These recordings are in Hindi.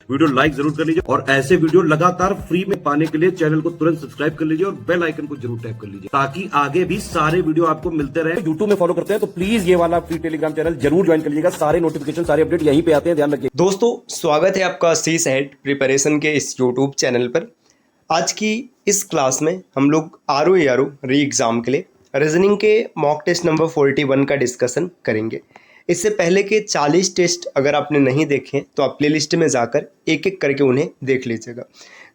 वीडियो लाइक जरूर कर लीजिए और ऐसे वीडियो लगातार फ्री में पाने के लिए चैनल को तुरंत सब्सक्राइब कर लीजिए और बेल आइकन को जरूर टैप कर लीजिए ताकि आगे भी सारे वीडियो आपको मिलते रहे। यूट्यूब में फॉलो करते हैं तो प्लीज ये वाला फ्री टेलीग्राम चैनल जरूर ज्वाइन कर लीजिएगा। सारे नोटिफिकेशन सारे अपडेट यहीं पे आते हैं, ध्यान रखिए। दोस्तों, स्वागत है आपका सी सेट प्रिपरेशन के इस यूट्यूब चैनल पर। आज की इस क्लास में हम लोग आर री एग्ज़ाम के लिए रीजनिंग के मॉक टेस्ट नंबर 41 का डिस्कशन करेंगे। इससे पहले के 40 टेस्ट अगर आपने नहीं देखे तो आप प्ले लिस्ट में जाकर एक एक करके उन्हें देख लीजिएगा।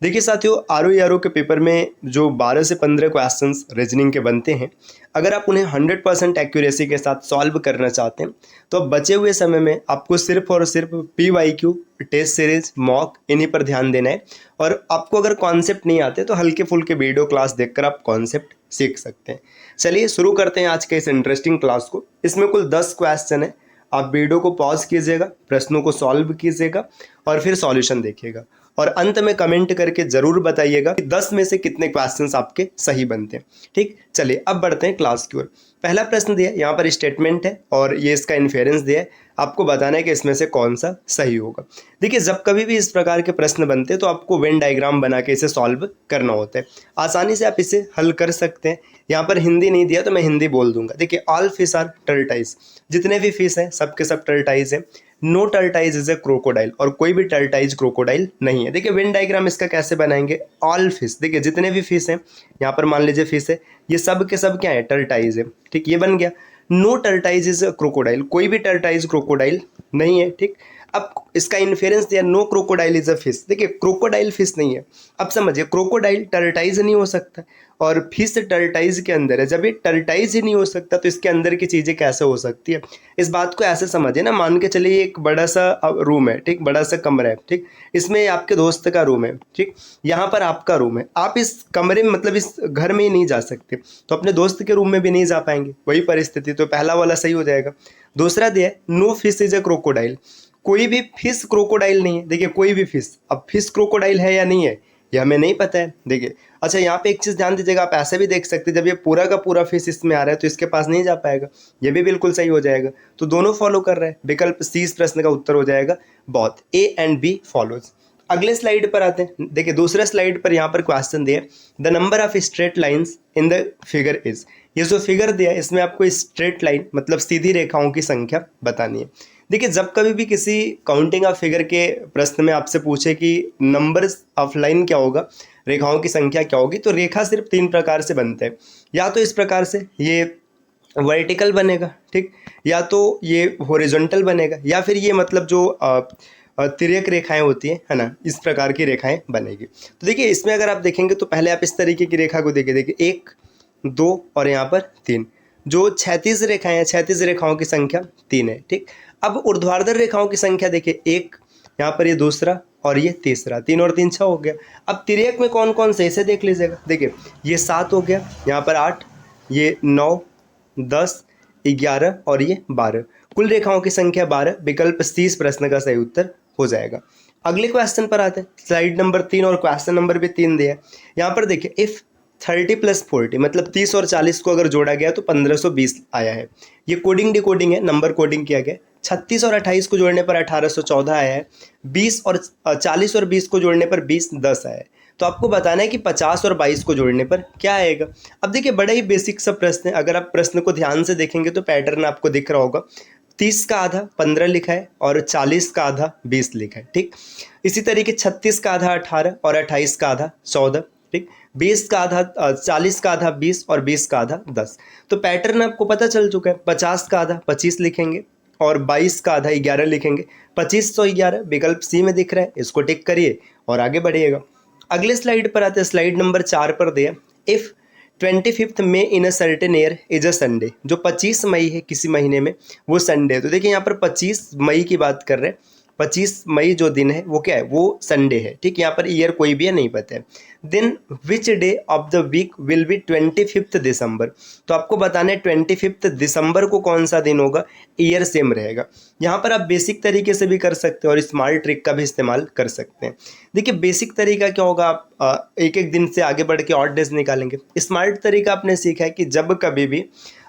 देखिए साथियों, आर के पेपर में जो 12 से 15 क्वेश्चंस रीजनिंग के बनते हैं, अगर आप उन्हें 100% एक्यूरेसी के साथ सॉल्व करना चाहते हैं तो बचे हुए समय में आपको सिर्फ और सिर्फ PYQ, टेस्ट सीरीज, मॉक इन्हीं पर ध्यान देना है। और आपको अगर कॉन्सेप्ट नहीं आते तो हल्के फुल्के वीडियो क्लास देखकर आप कॉन्सेप्ट सीख सकते हैं। चलिए शुरू करते हैं आज के इस इंटरेस्टिंग क्लास को। इसमें कुल 10 क्वेश्चन है। आप वीडियो को पॉज कीजिएगा, प्रश्नों को सॉल्व कीजिएगा और फिर सॉल्यूशन देखिएगा और अंत में कमेंट करके जरूर बताइएगा कि 10 में से कितने क्वेश्चंस आपके सही बनते हैं। ठीक, चलिए अब बढ़ते हैं क्लास की ओर। पहला प्रश्न दिया है, यहाँ पर स्टेटमेंट है और ये इसका इन्फेरेंस दिया है। आपको बताना है कि इसमें से कौन सा सही होगा। देखिए, जब कभी भी इस प्रकार के प्रश्न बनते हैं तो आपको वेन डायग्राम बना के इसे सॉल्व करना होता है। आसानी से आप इसे हल कर सकते हैं। यहाँ पर हिंदी नहीं दिया तो मैं हिंदी बोल दूंगा। देखिए, ऑल फिश आर टर्टाइज, जितने भी फिश हैं सब के सब टर्टाइज हैं। No tortoise is a crocodile, और कोई भी टर्टाइज क्रोकोडाइल नहीं है। देखिए, वेन डायग्राम इसका कैसे बनाएंगे, ऑल फिश, देखिए जितने भी फिश हैं, यहाँ पर मान लीजिए फिश है, ये सब के सब क्या है, टर्टाइज है। ठीक, ये बन गया। नो टर्टाइज इज क्रोकोडाइल, कोई भी टर्टाइज क्रोकोडाइल नहीं है। ठीक, अब इसका इन्फेरेंस दिया, no crocodile is a fish. देखिए, क्रोकोडाइल फिश नहीं है। अब समझिए, क्रोकोडाइल टर्टाइज नहीं हो सकता और फिश टर्टाइज के अंदर है। जब ये टर्टाइज ही नहीं हो सकता तो इसके अंदर की चीज़ें कैसे हो सकती है। इस बात को ऐसे समझिए ना, मान के चलिए एक बड़ा सा रूम है, ठीक, बड़ा सा कमरा है, ठीक, इसमें आपके दोस्त का रूम है, ठीक, यहाँ पर आपका रूम है। आप इस कमरे में मतलब इस घर में ही नहीं जा सकते तो अपने दोस्त के रूम में भी नहीं जा पाएंगे, वही परिस्थिति। तो पहला वाला सही हो जाएगा। दूसरा दिया है, no fish is a crocodile, कोई भी फिश क्रोकोडाइल नहीं है। देखिए, कोई भी फिश, अब फिश क्रोकोडाइल है या नहीं है ये हमें नहीं पता है। देखिए, अच्छा यहाँ पे एक चीज़ ध्यान दीजिएगा, आप ऐसे भी देख सकते हैं, जब ये पूरा का पूरा फिश इसमें आ रहा है तो इसके पास नहीं जा पाएगा, ये भी बिल्कुल सही हो जाएगा। तो दोनों फॉलो कर रहे हैं। विकल्प सी इस प्रश्न का उत्तर हो जाएगा both, A and B follows. अगले स्लाइड पर आते हैं। देखिए, दूसरे स्लाइड पर यहाँ पर क्वेश्चन दिया, the number of straight lines in the figure is. ये जो फिगर दिया है इसमें आपको स्ट्रेट लाइन मतलब सीधी रेखाओं की संख्या बतानी है। देखिए, जब कभी भी किसी काउंटिंग ऑफ फिगर के प्रश्न में आपसे पूछे कि नंबर्स ऑफ लाइन क्या होगा, रेखाओं की संख्या क्या होगी, तो रेखा सिर्फ 3 प्रकार से बनते हैं। या तो इस प्रकार से ये वर्टिकल बनेगा, ठीक, या तो ये हॉरिजॉन्टल बनेगा, या फिर ये मतलब जो तिर्यक रेखाएं होती है ना, इस प्रकार की रेखाएं बनेगी। तो देखिए, इसमें अगर आप देखेंगे तो पहले आप इस तरीके की रेखा को देखिए 1, 2 और यहाँ पर 3, जो 36 रेखाएं हैं, 36 रेखाओं की संख्या 3 है। ठीक, अब ऊर्ध्वाधर रेखाओं की संख्या देखिए, 1, यहाँ पर ये दूसरा और ये तीसरा, 3 और 3 6 हो गया। अब तिर्यक में कौन कौन से, इसे देख लीजिएगा। देखिए, ये 7 हो गया, यहाँ पर 8, ये 9, 10, 11 और ये 12, कुल रेखाओं की संख्या 12। विकल्प सी इस प्रश्न का सही उत्तर हो जाएगा। अगले क्वेश्चन पर आते हैं, स्लाइड नंबर 3 और क्वेश्चन नंबर भी 3 दिया है। यहाँ पर देखिए, इफ 30 + 40 मतलब 30 और 40 को अगर जोड़ा गया तो 1520 आया है। ये कोडिंग डिकोडिंग है, नंबर कोडिंग किया गया। 36 और 28 को जोड़ने पर 1814 आया है। 40 और 20 को जोड़ने पर 2010 आया है। तो आपको बताना है कि 50 और 22 को जोड़ने पर क्या आएगा। अब देखिए, बड़ा ही बेसिक सा प्रश्न है। अगर आप प्रश्न को ध्यान से देखेंगे तो पैटर्न आपको दिख रहा होगा। 30 का आधा 15 लिखा है और 40 का आधा 20 लिखा है। ठीक, इसी तरीके 36 का आधा 18 और 28 का आधा 14। ठीक, 20 का आधा 40 का आधा 20 और 20 का आधा 10। तो पैटर्न आपको पता चल चुका है। 50 का आधा 25 लिखेंगे और 22 का आधा 11 लिखेंगे। 2511 विकल्प सी में दिख रहा है, इसको टिक करिए और आगे बढ़िएगा। अगले स्लाइड पर आते हैं, स्लाइड नंबर 4 पर दिया, if 25 May in a certain year is a Sunday, जो 25 मई है किसी महीने में वो संडे है। तो देखिए, यहाँ पर 25 मई की बात कर रहे हैं। 25 मई जो दिन है वो क्या है, वो संडे है। ठीक, यहाँ पर ईयर कोई भी है, नहीं पता है। Then which day of the week will be 25 December. तो आपको बताना है 25 दिसंबर को कौन सा दिन होगा, ईयर सेम रहेगा। यहाँ पर आप बेसिक तरीके से भी कर सकते हैं और स्मार्ट ट्रिक का भी इस्तेमाल कर सकते हैं। देखिए, बेसिक तरीका क्या होगा, आप एक एक दिन से आगे बढ़ के ऑड डेज निकालेंगे। स्मार्ट तरीका आपने सीखा है कि जब कभी भी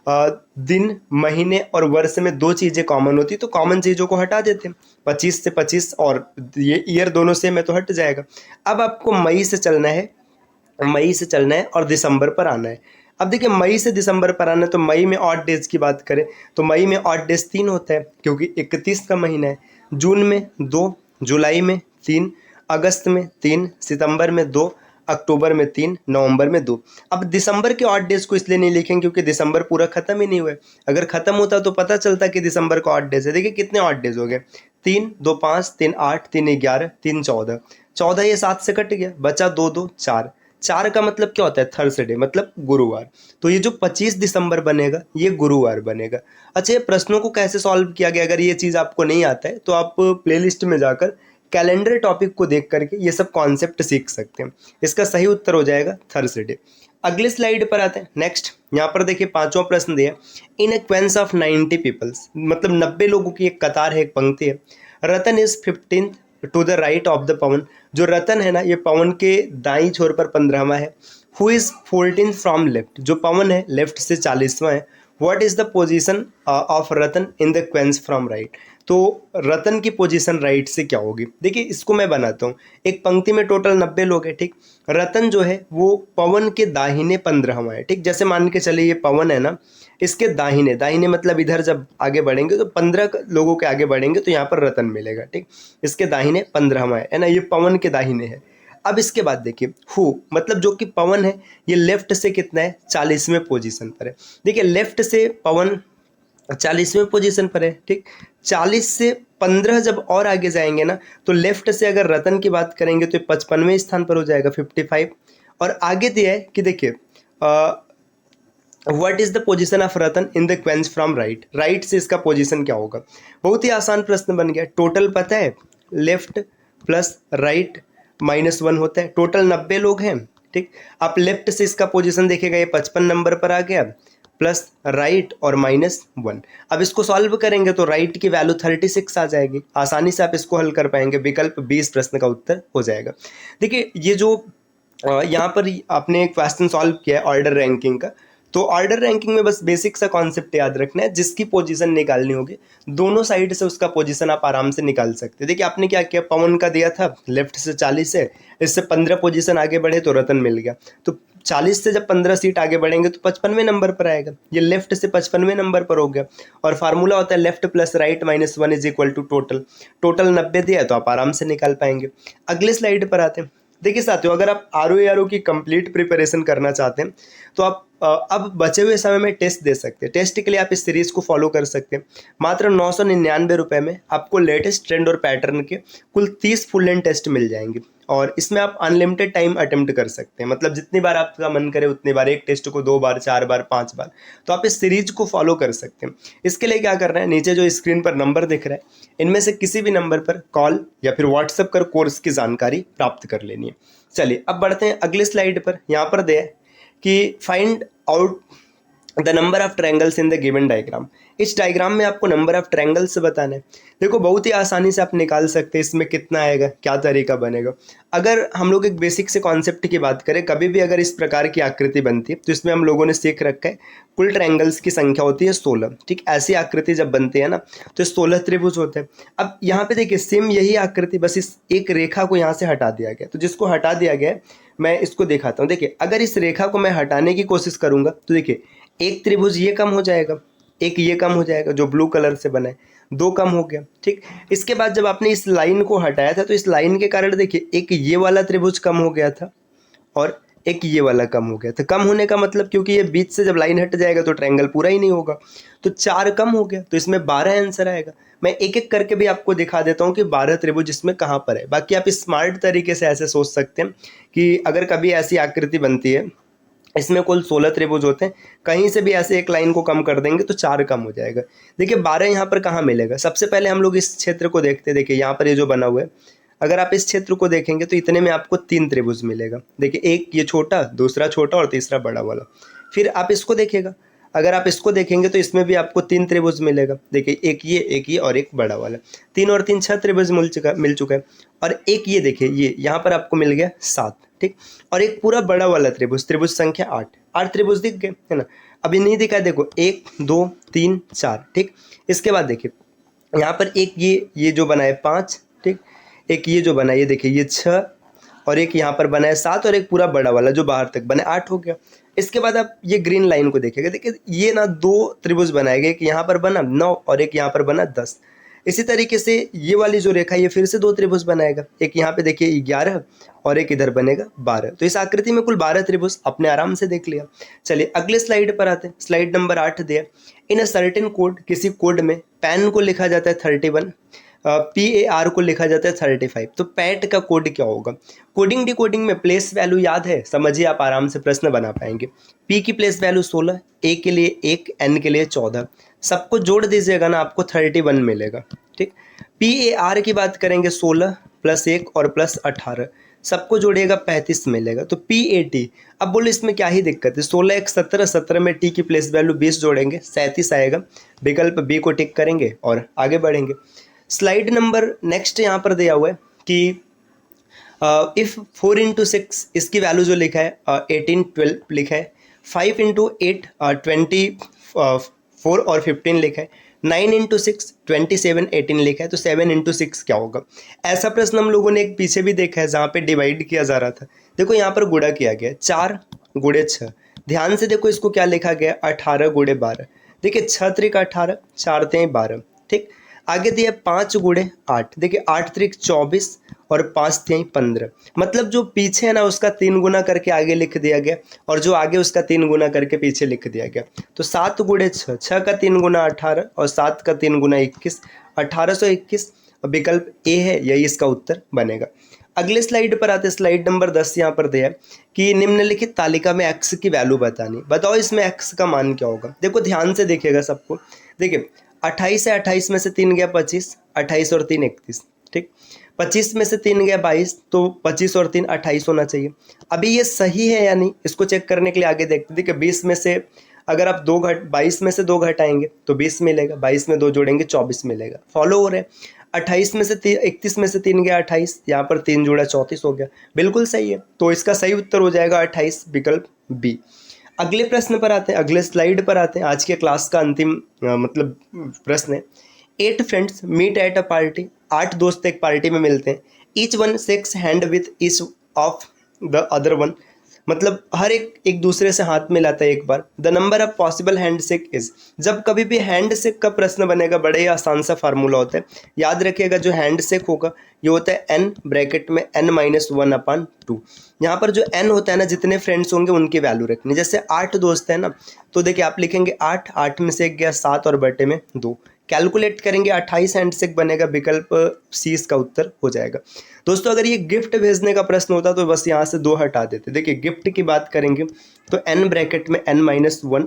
दिन, महीने और वर्ष में दो चीज़ें कॉमन होती, तो कॉमन चीज़ों को हटा देते हैं। 25 से 25 और ये ईयर दोनों सेम है तो हट जाएगा। अब आपको मई से चलना है और दिसंबर पर आना है। अब देखिए मई से दिसंबर पर आना है, तो मई में ऑड डेज की बात करें तो मई में ऑड डेज 3 होता है क्योंकि 31 का महीना है। जून में 2, जुलाई में 3, अगस्त में 3, सितंबर में 2, अक्टूबर में 3, नवंबर में 2। अब दिसंबर के ऑड डेज को इसलिए नहीं लिखेंगे क्योंकि दिसंबर पूरा खत्म ही नहीं हुआ है। अगर खत्म होता तो पता चलता कि दिसंबर का ऑड डेज है। देखिए कितने ऑड डेज हो गए, 3, 2, 5, 3, 8, 3, 11, 3, 14, 14 ये 7 से कट गया, बचा 2, 2, 4। 4 का मतलब क्या होता है, थर्सडे मतलब गुरुवार। तो ये जो 25 दिसंबर बनेगा ये गुरुवार बनेगा। अच्छा, ये प्रश्नों को कैसे सॉल्व किया गया, अगर ये चीज़ आपको नहीं आता है तो आप प्लेलिस्ट में जाकर कैलेंडर टॉपिक को देख करके ये सब कॉन्सेप्ट सीख सकते हैं। इसका सही उत्तर हो जाएगा थर्सडे। अगले स्लाइड पर आते हैं। नेक्स्ट यहाँ पर देखिए 5वां प्रश्न दिया, इन ए क्वेंस ऑफ 90 पीपल्स, मतलब 90 लोगों की एक कतार है, एक पंक्ति है। Ratan is 15th to the right of the Pawan, जो रतन है ना ये पवन के दाईं छोर पर 15वां है। Who is 14th from left, जो पवन है लेफ्ट से 40वां है। What is the position of Ratan in the sequence from right, तो रतन की पोजीशन राइट से क्या होगी। देखिए इसको मैं बनाता हूँ, एक पंक्ति में टोटल 90 लोग हैं, ठीक। रतन जो है वो पवन के दाहिने 15वां है, ठीक। जैसे मान के चले ये पवन है ना, इसके दाहिने, दाहिने मतलब इधर जब आगे बढ़ेंगे तो 15 लोगों के आगे बढ़ेंगे तो यहाँ पर रतन मिलेगा, ठीक। इसके दाहिने 15वां है ना, ये पवन के दाहिने है। अब इसके बाद देखिए हु, मतलब जो कि पवन है ये लेफ्ट से कितना है, 40वें पोजीशन पर है। देखिए लेफ्ट से पवन 40वें पोजीशन पर है, ठीक। 40 से 15 जब और आगे जाएंगे ना तो लेफ्ट से अगर रतन की बात करेंगे तो 55वें स्थान पर हो जाएगा, 55। और आगे दिया है कि देखिए what is the position of Ratan in the sequence from right, right से इसका पोजीशन क्या होगा। बहुत ही आसान प्रश्न बन गया। टोटल पता है, लेफ्ट प्लस राइट -1 होता है। टोटल 90 लोग हैं, ठीक। आप लेफ्ट से इसका पोजीशन देखेगा ये 55 नंबर पर आ गया, प्लस राइट और -1। अब इसको सॉल्व करेंगे तो राइट की वैल्यू 36 आ जाएगी। आसानी से आप इसको हल कर पाएंगे, विकल्प 20 प्रश्न का उत्तर हो जाएगा। देखिए ये जो यहाँ पर आपने क्वेश्चन सॉल्व किया है ऑर्डर रैंकिंग का, तो ऑर्डर रैंकिंग में बस बेसिक सा कॉन्सेप्ट याद रखना है, जिसकी पोजीशन निकालनी होगी दोनों साइड से उसका पोजीशन आप आराम से निकाल सकते हैं। देखिए आपने क्या किया, पवन का दिया था लेफ्ट से 40 है, इससे 15 पोजीशन आगे बढ़े तो रतन मिल गया। तो 40 से जब 15 सीट आगे बढ़ेंगे तो 55वें नंबर पर आएगा, ये लेफ्ट से 55वें नंबर पर हो गया। और फार्मूला होता है left plus right -1 is equal to total. Total 90 दिया है तो आप आराम से निकाल पाएंगे। अगले स्लाइड पर आते हैं। देखिए साथियों, अगर आप ROA की कंप्लीट प्रिपरेशन करना चाहते हैं तो आप अब बचे हुए समय में टेस्ट दे सकते हैं। टेस्ट के लिए आप इस सीरीज को फॉलो कर सकते हैं। मात्र 999 रुपये में आपको लेटेस्ट ट्रेंड और पैटर्न के कुल 30 फुल लेंथ टेस्ट मिल जाएंगे, और इसमें आप अनलिमिटेड टाइम अटेम्प्ट कर सकते हैं। मतलब जितनी बार आपका मन करे उतनी बार, एक टेस्ट को 2 बार, 4 बार, 5 बार, तो आप इस सीरीज को फॉलो कर सकते हैं। इसके लिए क्या करना है, नीचे जो स्क्रीन पर नंबर दिख रहा है इनमें से किसी भी नंबर पर कॉल या फिर व्हाट्सएप कर कोर्स की जानकारी प्राप्त कर लेनी है। चलिए अब बढ़ते हैं अगले स्लाइड पर। यहाँ पर दे कि find out the number of triangles in the given diagram. इस डायग्राम में आपको नंबर ऑफ ट्रायंगल्स बताना है। देखो बहुत ही आसानी से आप निकाल सकते हैं इसमें कितना आएगा, क्या तरीका बनेगा। अगर हम लोग एक बेसिक से कॉन्सेप्ट की बात करें, कभी भी अगर इस प्रकार की आकृति बनती है तो इसमें हम लोगों ने सीख रखा है कुल ट्रायंगल्स की संख्या होती है 16, ठीक। ऐसी आकृति जब बनती है ना तो 16 त्रिभुज होते हैं। अब यहाँ पे देखिए सेम यही आकृति, बस इस एक रेखा को यहाँ से हटा दिया गया, तो जिसको हटा दिया गया है मैं इसको दिखाता हूँ। देखिए अगर इस रेखा को मैं हटाने की कोशिश करूंगा तो देखिए एक त्रिभुज ये कम हो जाएगा, एक ये कम हो जाएगा जो ब्लू कलर से बना है, 2 कम हो गया, ठीक। इसके बाद जब आपने इस लाइन को हटाया था तो इस लाइन के कारण देखिए एक ये वाला त्रिभुज कम हो गया था और एक ये वाला कम हो गया था। कम होने का मतलब क्योंकि ये बीच से जब लाइन हट जाएगा तो ट्रायंगल पूरा ही नहीं होगा, तो 4 कम हो गया, तो इसमें 12 आंसर आएगा। मैं एक एक करके भी आपको दिखा देता हूँ कि 12 त्रिभुज इसमें कहाँ पर है। बाकी आप स्मार्ट तरीके से ऐसे सोच सकते हैं कि अगर कभी ऐसी आकृति बनती है, इसमें कुल 16 त्रिभुज होते हैं, कहीं से भी ऐसे एक लाइन को कम कर देंगे तो 4 कम हो जाएगा। देखिए 12 यहाँ पर कहाँ मिलेगा, सबसे पहले हम लोग इस क्षेत्र को देखते हैं। देखिए यहाँ पर ये जो बना हुआ है, अगर आप इस क्षेत्र को देखेंगे तो इतने में आपको 3 त्रिभुज मिलेगा। देखिए एक ये छोटा, दूसरा छोटा और तीसरा बड़ा वाला। फिर आप इसको देखिएगा, अगर आप इसको देखेंगे तो इसमें भी आपको 3 त्रिभुज मिलेगा। देखिए एक ये और एक बड़ा वाला, 3 और 3 6 त्रिभुज मिल चुका है। और एक ये देखिए ये यहाँ पर आपको मिल गया 7, ठीक। और एक पूरा बड़ा वाला त्रिभुज, त्रिभुज संख्या 8 त्रिभुज दिख गए, है ना। अभी नहीं दिखा है, देखो 1 2 3 4, ठीक। इसके बाद देखिए यहाँ पर एक ये जो बना है 5, ठीक। एक ये जो बना है, ये देखिए ये 6, और एक यहाँ पर बना है 7, और एक पूरा बड़ा वाला जो बाहर तक बना है 8 हो गया। इसके बाद आप ये ग्रीन लाइन को देखिएगा, देखिए ये ना 2 त्रिभुज बनाए गए, एक यहाँ पर बना 9 और एक यहाँ पर बना 10। इसी तरीके से ये वाली जो रेखा ये फिर से 2 त्रिभुज बनाएगा, एक यहाँ पे देखिए 11 और एक इधर बनेगा 12। तो इस आकृति में कुल 12 त्रिभुज आपने आराम से देख लिया। चलिए अगले स्लाइड पर आते हैं। स्लाइड नंबर 8 दिया, इन अ सर्टेन कोड, किसी कोड में पैन को लिखा जाता है 31, PAR को लिखा जाता है 35। तो पैट का कोड क्या होगा? कोडिंग डिकोडिंग में प्लेस वैल्यू याद है, समझिए आप आराम से प्रश्न बना पाएंगे। P की प्लेस वैल्यू 16, A के लिए 1, N के लिए 14, सबको जोड़ दीजिएगा ना आपको 31 मिलेगा, ठीक। PAR की बात करेंगे 16 + 1 और + 18, सबको जोड़िएगा 35 मिलेगा। तो PAT, अब बोलो इसमें क्या ही दिक्कत है, 16 1 17, 17 में T की प्लेस वैल्यू 20 जोड़ेंगे 37 आएगा। विकल्प B को टिक करेंगे और आगे बढ़ेंगे। स्लाइड नंबर नेक्स्ट यहाँ पर दिया हुआ है कि इफ़ 4 × 6, इसकी वैल्यू जो लिखा है 18 12 लिखा है, 5 × 8 24 और 15 लिखा है, 9 × 6 27 18 लिखा है। तो 7 × 6 क्या होगा? ऐसा प्रश्न हम लोगों ने एक पीछे भी देखा है जहाँ पे डिवाइड किया जा रहा था। देखो यहाँ पर गुणा किया गया 4 × 6, ध्यान से देखो इसको क्या लिखा गया 18 × 12, देखिए 6 त्रिक 18, 4 3 12, ठीक। आगे दिया 5 × 8, देखिए 8 त्रिक 24 और 5 3 15, मतलब जो पीछे है ना उसका 3 गुना करके आगे लिख दिया गया और जो आगे उसका 3 गुना करके पीछे लिख दिया गया। तो 7 × 6, 6 का 3 गुना 18 और 7 का 3 गुना 21, 1821, और विकल्प ए है, यही इसका उत्तर बनेगा। अगले स्लाइड पर आते हैं। स्लाइड नंबर 10 यहाँ पर दिया है कि निम्नलिखित तालिका में x की वैल्यू बतानी, बताओ इसमें x का मान क्या होगा। देखो ध्यान से देखिएगा सबको, देखिए 28 है, 28 में से 3 गया 25, 28 और 3 31, ठीक। 25 में से 3 गया 22, तो 25 और 3 28 होना चाहिए। अभी ये सही है या नहीं इसको चेक करने के लिए आगे देखते, देखिए 20 में से अगर आप 22 में से 2 घटाएंगे तो 20 मिलेगा, 22 में 2 जोड़ेंगे 24 मिलेगा। फॉलो हो रहे हैं। 28 में से 31 में से 3 गया 28, यहाँ पर 3 जोड़ा 34 हो गया, बिल्कुल सही है। तो इसका सही उत्तर हो जाएगा 28, विकल्प बी। अगले प्रश्न पर आते हैं, अगले स्लाइड पर आते हैं। आज के क्लास का अंतिम मतलब प्रश्न है। 8 friends meet at a party, 8 दोस्त एक पार्टी में मिलते हैं। Each one shakes hand with each of the other one, मतलब हर एक दूसरे से हाथ मिलाता है एक बार। The number of possible handshake is, जब कभी भी हैंड शेक का प्रश्न बनेगा बड़े ही आसान सा फार्मूला होता है, याद रखिएगा। जो हैंड शेक होगा ये होता है n ब्रैकेट में n-1/2। यहाँ पर जो n होता है ना, जितने फ्रेंड्स होंगे उनकी वैल्यू रखनी। जैसे 8 दोस्त है ना, तो देखिए आप लिखेंगे 8, 8 में से 1 गया 7 और बटे में 2, कैलकुलेट करेंगे 28 हैंडशेक बनेगा, विकल्प सी इसका उत्तर हो जाएगा। दोस्तों अगर ये गिफ्ट भेजने का प्रश्न होता तो बस यहाँ से 2 हटा देते। देखिए गिफ्ट की बात करेंगे तो n ब्रैकेट में n-1,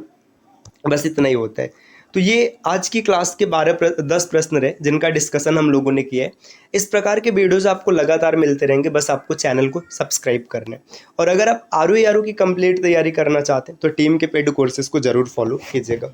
बस इतना ही होता है। तो ये आज की क्लास के 10 प्रश्न रहे जिनका डिस्कशन हम लोगों ने किया है। इस प्रकार के वीडियोज़ आपको लगातार मिलते रहेंगे, बस आपको चैनल को सब्सक्राइब करना है। और अगर आप आरओ की कंप्लीट तैयारी करना चाहते हैं तो टीम के पेड कोर्सेज को ज़रूर फॉलो कीजिएगा।